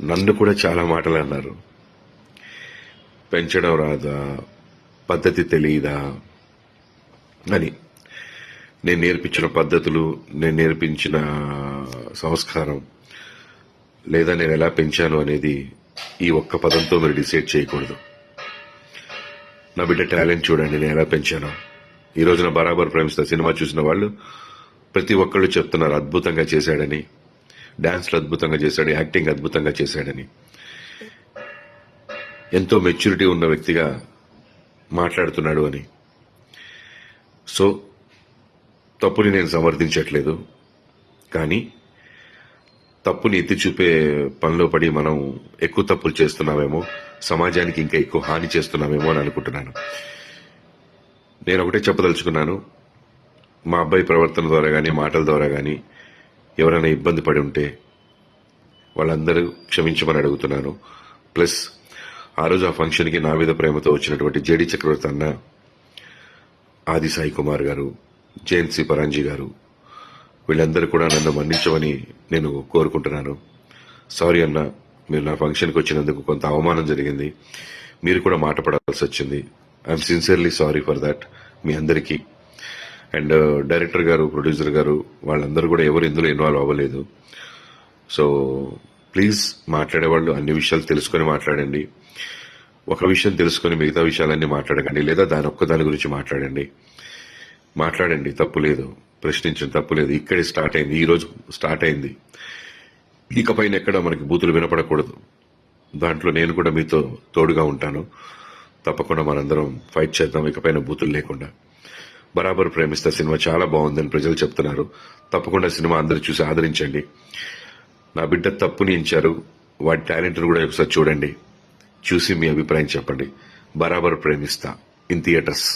నన్ను కూడా చాలా మాటలు అన్నారు. పెంచడం రాదా, పద్ధతి తెలియదా అని. నేను నేర్పించిన పద్ధతులు, నేను నేర్పించిన సంస్కారం, లేదా నేను ఎలా పెంచాను అనేది ఈ ఒక్క పదంతో మీరు డిసైడ్ చేయకూడదు. నా బిడ్డ టాలెంట్ చూడండి, నేను ఎలా పెంచాను. ఈ రోజున బరాబర్ ప్రేమిస్తా సినిమా చూసిన వాళ్ళు ప్రతి ఒక్కళ్ళు చెప్తున్నారు అద్భుతంగా చేశాడని, డాన్స్లు అద్భుతంగా చేశాడు, యాక్టింగ్ అద్భుతంగా చేశాడని. ఎంతో మెచ్యూరిటీ ఉన్న వ్యక్తిగా మాట్లాడుతున్నాడు అని. సో తప్పుని నేను సమర్థించట్లేదు, కానీ తప్పుని ఎత్తి చూపే పనిలో పడి మనం ఎక్కువ తప్పులు చేస్తున్నామేమో, సమాజానికి ఇంకా ఎక్కువ హాని చేస్తున్నామేమో అని అనుకుంటున్నాను. నేను ఒకటే చెప్పదలుచుకున్నాను, మా అబ్బాయి ప్రవర్తన ద్వారా కానీ మాటల ద్వారా కానీ ఎవరైనా ఇబ్బంది పడి ఉంటే వాళ్ళందరూ క్షమించమని అడుగుతున్నాను. ప్లస్ ఆ రోజు ఆ ఫంక్షన్కి నా మీద ప్రేమతో వచ్చినటువంటి జేడి చక్రవర్తి అన్న, ఆది సాయి కుమార్ గారు, జయంత్ సి పరాంజీ గారు, వీళ్ళందరూ కూడా నన్ను మన్నించమని నేను కోరుకుంటున్నాను. సారీ అన్న, మీరు నా ఫంక్షన్కి వచ్చినందుకు కొంత అవమానం జరిగింది, మీరు కూడా మాట పడాల్సి వచ్చింది. I'm sincerely sorry for that మీ అందరికీ. అండ్ డైరెక్టర్ గారు, ప్రొడ్యూసర్ గారు, వాళ్ళందరూ కూడా ఎవరు ఇందులో ఇన్వాల్వ్ అవ్వలేదు. సో ప్లీజ్ మాట్లాడేవాళ్ళు అన్ని విషయాలు తెలుసుకొని మాట్లాడండి. ఒక విషయం తెలుసుకొని మిగతా విషయాలన్నీ మాట్లాడకండి, లేదా దాని గురించి మాట్లాడండి, తప్పు లేదు, ప్రశ్నించిన తప్పు లేదు. ఇక్కడే స్టార్ట్ అయింది, ఈ రోజు స్టార్ట్ అయింది. ఇకపైన ఎక్కడ మనకి బూతులు వినపడకూడదు. దాంట్లో నేను కూడా మీతో తోడుగా ఉంటాను. తప్పకుండా మనందరం ఫైట్ చేద్దాం, ఇకపైన బూతులు లేకుండా. బరాబర్ ప్రేమిస్తా సినిమా చాలా బాగుందని ప్రజలు చెప్తున్నారు. తప్పకుండా సినిమా అందరూ చూసి ఆదరించండి. నా బిడ్డ తప్పుని ఇచ్చారు, వాడి టాలెంట్ కూడా ఒకసారి చూడండి, చూసి మీ అభిప్రాయం చెప్పండి. బరాబర్ ప్రేమిస్తా ఇన్ థియేటర్స్.